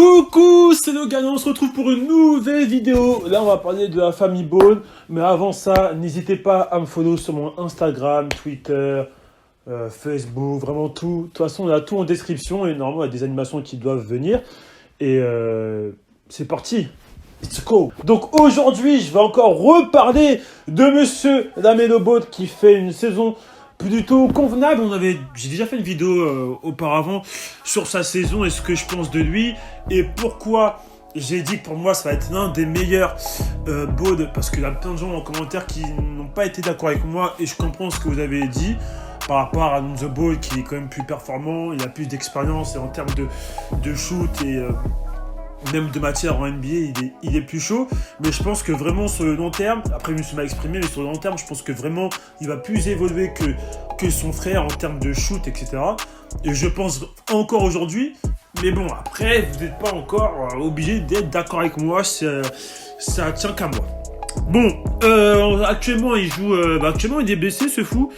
Coucou, c'est Logan, on se retrouve pour une nouvelle vidéo. Là, on va parler de la famille Ball. Mais avant ça, n'hésitez pas à me follow sur mon Instagram, Twitter, Facebook, vraiment tout. De toute façon, on a tout en description et normalement, il y a des animations qui doivent venir. Et c'est parti. Let's go. Donc aujourd'hui, je vais encore reparler de Monsieur Lamelo Ball qui fait une saison plutôt convenable. J'ai déjà fait une vidéo auparavant sur sa saison et ce que je pense de lui et pourquoi j'ai dit que pour moi ça va être l'un des meilleurs Ball, parce qu'il y a plein de gens en commentaire qui n'ont pas été d'accord avec moi et je comprends ce que vous avez dit par rapport à Lonzo Ball qui est quand même plus performant, il a plus d'expérience et en termes de shoot et même de matière en NBA, il est plus chaud. Mais je pense que vraiment sur le long terme, après je me suis mal exprimé, mais sur le long terme, je pense que vraiment il va plus évoluer que son frère en termes de shoot, etc. Et je pense encore aujourd'hui. Mais bon, après, vous n'êtes pas encore obligé d'être d'accord avec moi, ça tient qu'à moi. Bon, actuellement actuellement il est blessé, ce fou,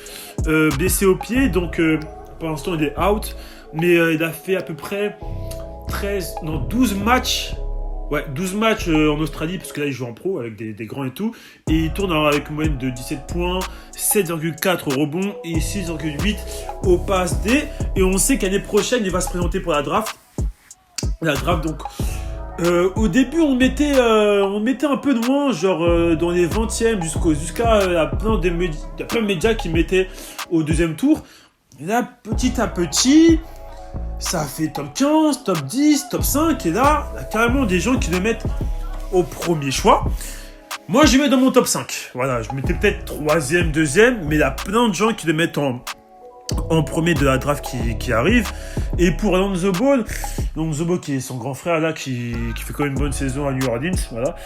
blessé au pied, donc pour l'instant il est out. Mais il a fait à peu près 12 matchs. Ouais, 12 matchs en Australie, parce que là, il joue en pro avec des grands et tout. Et il tourne avec une moyenne de 17 points, 7,4 au rebond et 6,8 au pass D. Et on sait qu'année prochaine, il va se présenter pour la draft. Donc, au début, on mettait un peu loin, genre dans les 20e, jusqu'à plein de médias qui mettaient au deuxième tour. Et là, petit à petit, ça fait top 15, top 10, top 5, et là, il y a carrément des gens qui le mettent au premier choix. Moi, je le mets dans mon top 5. Voilà, je mettais peut-être 3e, 2e, mais il y a plein de gens qui le mettent en premier de la draft qui arrive. Et pour Lonzo Ball qui est son grand frère là, qui fait quand même une bonne saison à New Orleans, voilà.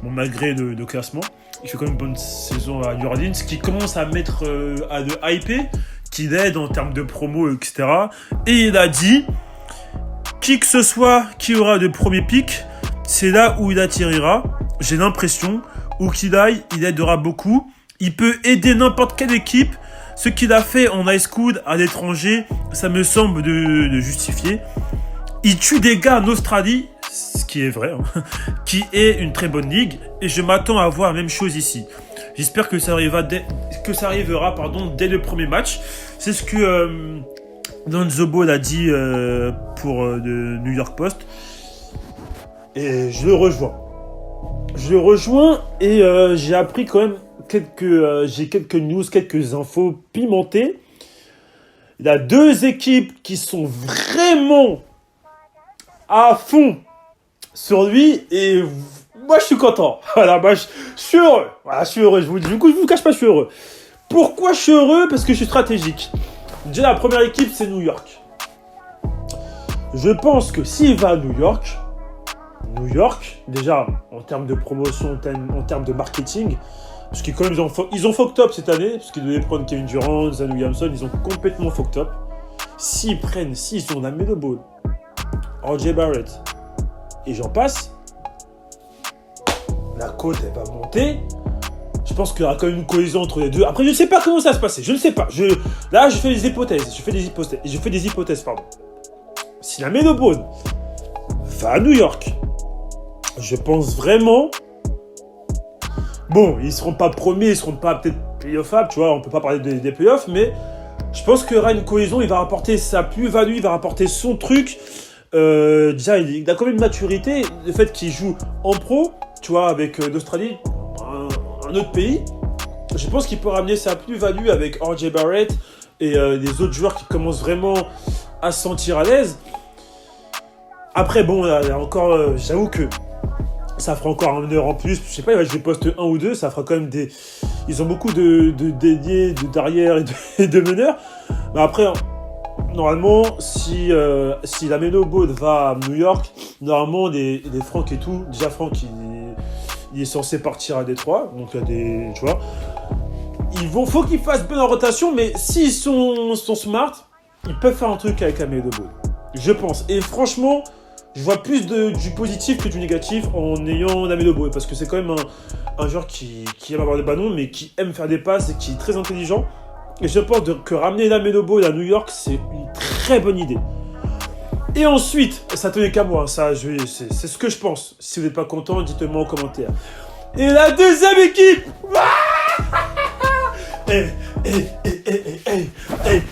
Bon, malgré le classement, il fait quand même une bonne saison à New Orleans, qui commence à mettre à le hyper, qui l'aide en termes de promo, etc. Et il a dit, qui que ce soit qui aura le premier pick, c'est là où il atterrira, j'ai l'impression, où qu'il aille, il aidera beaucoup. Il peut aider n'importe quelle équipe. Ce qu'il a fait en high school à l'étranger, ça me semble de justifier. Il tue des gars en Australie, ce qui est vrai, hein, qui est une très bonne ligue, et je m'attends à voir la même chose ici. J'espère que ça arrivera dès le premier match. C'est ce que Lonzo Ball a dit pour le New York Post. Et je le rejoins et j'ai appris quand même quelques news, quelques infos pimentées. Il y a deux équipes qui sont vraiment à fond sur lui et moi, je suis content. Voilà, je suis heureux. Voilà, je suis heureux. Je vous cache pas, je suis heureux. Pourquoi je suis heureux? Parce que je suis stratégique. Déjà, la première équipe, c'est New York. Je pense que s'il va à New York, déjà, en termes de promotion, en termes de marketing, parce qu'ils quand même, ils ont fucked up cette année, parce qu'ils devaient prendre Kevin Durant, Zion Williamson, ils ont complètement fucked up. S'ils ont Lamelo Ball, RJ Barrett, et j'en passe, la côte, elle va monter. Je pense qu'il y aura quand même une cohésion entre les deux. Après, je ne sais pas comment ça va se passer. Je ne sais pas. Là, je fais des hypothèses. Si la Lamelo Ball va à New York, je pense vraiment... Bon, ils ne seront pas premiers, ils ne seront pas peut-être playoffables, tu vois. On ne peut pas parler des playoffs, mais je pense qu'il y aura une cohésion. Il va rapporter sa plus-value, il va rapporter son truc. Déjà, il a quand même une maturité. Le fait qu'il joue en pro, tu vois, avec l'Australie, un autre pays, je pense qu'il peut ramener sa plus-value avec RJ Barrett et les autres joueurs qui commencent vraiment à se sentir à l'aise. Après, bon, là, encore, j'avoue que ça fera encore un heure en plus. Je sais pas, il va jouer poste 1 ou 2, ça fera quand même des... Ils ont beaucoup de dédiés, d'arrière et de meneurs. Mais après... Normalement, si Lamelo Ball va à New York, normalement, les Frank et tout, déjà Frank, il est censé partir à Détroit, donc il y a des, tu vois, faut qu'ils fassent bien en rotation, mais s'ils sont smart, ils peuvent faire un truc avec Lamelo Ball, je pense. Et franchement, je vois plus du positif que du négatif en ayant Lamelo Ball, parce que c'est quand même un joueur qui aime avoir des ballons, mais qui aime faire des passes et qui est très intelligent. Et je pense que ramener Lamelo Ball à New York, c'est une très bonne idée. Et ensuite, ça tenait qu'à moi, ça, c'est ce que je pense. Si vous n'êtes pas content, dites-le-moi en commentaire. Et la deuxième équipe,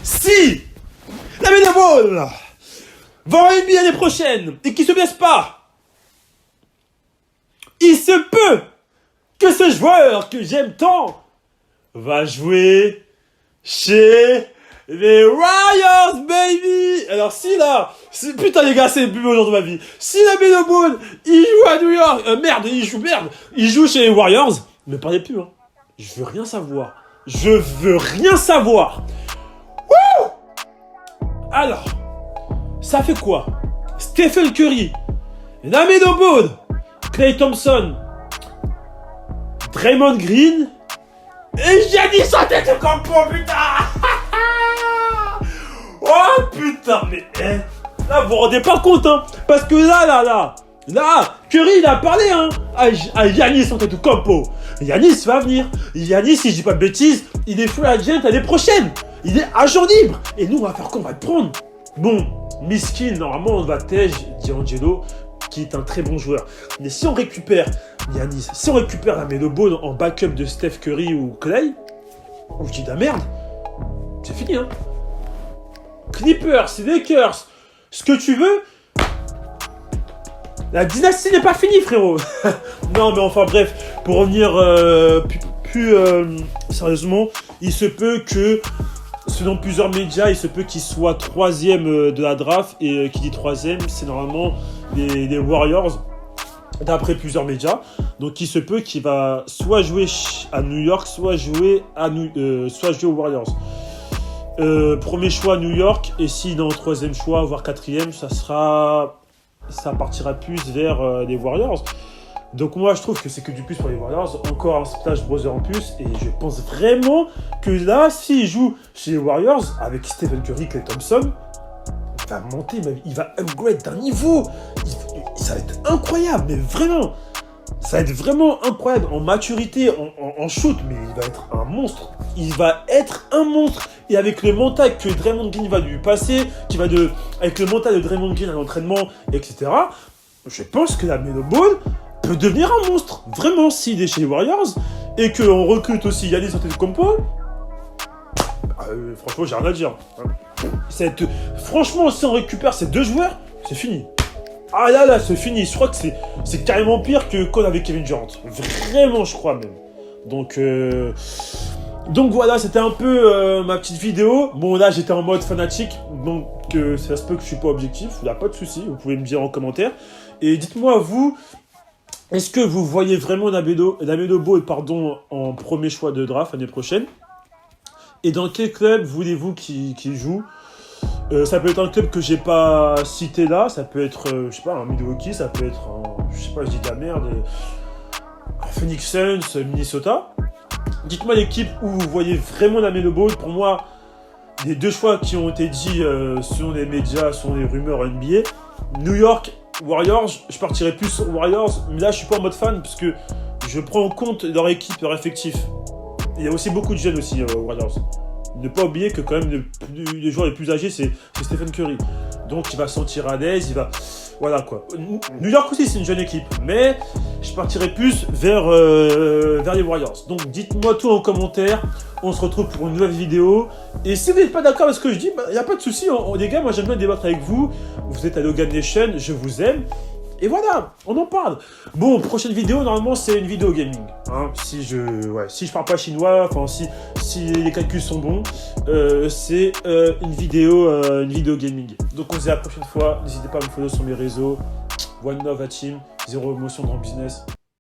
si la Melo Ball va en NBA l'année prochaine et qu'il se blesse pas, il se peut que ce joueur que j'aime tant va jouer chez les Warriors, baby. Alors si là, putain les gars, c'est le plus beau jour de ma vie. Si la Melo Ball, il joue à New York, il joue chez les Warriors, ne parlez plus, hein. Je veux rien savoir. Je veux rien savoir. Wouh! Alors, ça fait quoi? Stephen Curry, la Melo Ball, Klay Thompson, Draymond Green et Giannis Antetokounmpo, putain. Oh putain, mais là vous vous rendez pas compte, hein, parce que là, Curry il a parlé, hein, à Giannis Antetokounmpo. Giannis va venir. Giannis, si je dis pas de bêtises, il est free agent l'année prochaine. Il est agent libre. Et nous on va faire quoi? On va le prendre. Bon, miskin, normalement on va tège D'Angelo, qui est un très bon joueur. Mais si on récupère Giannis, si on récupère la Melo Ball en backup de Steph Curry ou Clay, je dis de la merde, c'est fini, hein. Clippers, Lakers, ce que tu veux, la dynastie n'est pas finie, frérot. Non, mais enfin bref, pour revenir plus sérieusement, il se peut que, selon plusieurs médias, il se peut qu'il soit 3e de la draft. Et qui dit 3e, c'est normalement les Warriors, d'après plusieurs médias. Donc il se peut qu'il va soit jouer à New York, soit jouer aux Warriors. Premier choix New York, et s'il est en 3e choix, voire 4e, ça partira plus vers les Warriors. Donc moi je trouve que c'est que du plus pour les Warriors, encore un Splash Brother en plus, et je pense vraiment que là, s'il joue chez les Warriors, avec Stephen Curry, Klay Thompson, il va monter, il va upgrade d'un niveau, ça va être incroyable, mais vraiment, ça va être vraiment incroyable en maturité, en shoot, mais il va être un monstre. Il va être un monstre. Et avec le mental que Draymond Green va lui passer, avec le mental de Draymond Green à l'entraînement, etc., je pense que la Melo Ball peut devenir un monstre. Vraiment, s'il est chez les Warriors, et qu'on recrute aussi Giannis Antetokounmpo, franchement, j'ai rien à dire. Franchement, si on récupère ces deux joueurs, c'est fini. Ah là, c'est fini. Je crois que c'est carrément pire que quand on avait Kevin Durant. Vraiment, je crois même. Donc voilà, c'était un peu ma petite vidéo. Bon, là, j'étais en mode fanatique. Donc, ça se peut que je suis pas objectif. Il n'y a pas de souci. Vous pouvez me dire en commentaire. Et dites-moi, vous, est-ce que vous voyez vraiment la Melo Ball, en premier choix de draft l'année prochaine? Et dans quel club voulez-vous qu'il joue? Ça peut être un club que j'ai pas cité là, ça peut être, je sais pas, un Milwaukee, ça peut être je sais pas, je dis de la merde, un Phoenix Suns, Minnesota. Dites-moi l'équipe où vous voyez vraiment la Melo Ball. Pour moi, les deux choix qui ont été dits selon les médias, selon les rumeurs NBA, New York, Warriors, je partirais plus sur Warriors, mais là je suis pas en mode fan parce que je prends en compte leur équipe, leur effectif. Il y a aussi beaucoup de jeunes aussi, Warriors. Ne pas oublier que quand même le joueur le plus âgé c'est Stephen Curry. Donc il va se sentir à l'aise, voilà quoi. New York aussi c'est une jeune équipe, mais je partirai plus vers les Warriors. Donc dites-moi tout en commentaire, on se retrouve pour une nouvelle vidéo. Et si vous n'êtes pas d'accord avec ce que je dis, il n'y a pas de souci, les gars, moi j'aime bien débattre avec vous. Vous êtes à Logan Nation, je vous aime. Et voilà, on en parle. Bon, prochaine vidéo, normalement, c'est une vidéo gaming. Hein, si je parle pas chinois, enfin, si les calculs sont bons, c'est une vidéo gaming. Donc, on se dit à la prochaine fois. N'hésitez pas à me follow sur mes réseaux. One love à team, zéro émotion dans le business.